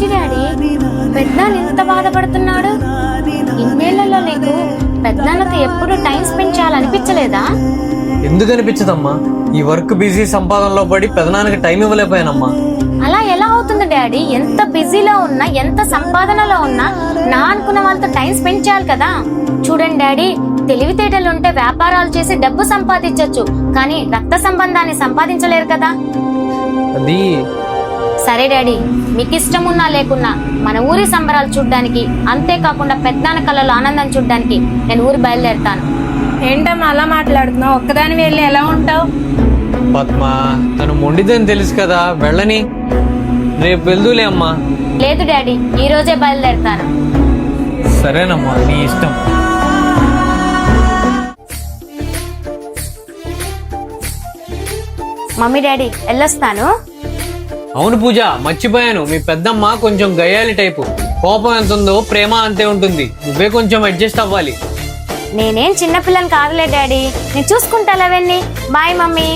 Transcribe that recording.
ఏంటి డాడీ పెద్దనాన్న ఇంత బాధపడుతున్నాడు? ఇన్నేళ్లలో నీకు పెద్దనాన్నతో ఎప్పుడు టైం స్పెండ్ చేయాలనిపించలేదా? ఎందుకు అనిపించదమ్మా? ఈ వర్క్ బిజీ సంపాదనలో పడి పెదనాన్నకి టైం ఇవ్వలేకపోయానమ్మా. అలా ఎలా అవుతుంది డాడీ? ఎంత బిజీలో ఉన్నా, ఎంత సంపాదనలో ఉన్నా నా అనుకున్న వాళ్ళతో టైం స్పెండ్ చేయాలి కదా. చూడండి డాడీ, తెలివితేటలు ఉంటే వ్యాపారాలు చేసి డబ్బు సంపాదించొచ్చు, కానీ రక్త సంబంధాన్ని సంపాదించలేరు కదా. అది సరే డాడీ, మీకు ఇష్టం ఉన్నా లేకున్నా మన ఊరి సంబరాలు చూడ్డానికి, అంతేకాకుండా పెద్దనాన్న కళ్ళలో ఆనందం చూడ్డానికి నేను ఊరు బయలుదేరుతాను. ఏంటమ్మా అలా మాట్లాడుతున్నావు? ఒక్కదాని వెళ్ళి ఎలా ఉంటావు? పద్మ, తను మొండిదని తెలుసు కదా, వెళ్ళని. రేపు వెళ్దూలే అమ్మా. లేదు డాడీ, ఈ రోజే బయలుదేరుతాను. సరేనమ్మా, నీ ఇష్టం. మమ్మీ డాడీ వెళ్ళొస్తాను. అవును పూజ, మర్చిపోయాను. మీ పెద్దమ్మ కొంచెం గయ్యాలి టైపు. కోపం ఎంత ఉందో ప్రేమ అంతే ఉంటుంది. నువ్వే కొంచెం అడ్జస్ట్ అవ్వాలి. నేనేం చిన్నపిల్లని కాదులే డాడీ, నేను చూసుకుంటా అవన్నీ. Bye mummy.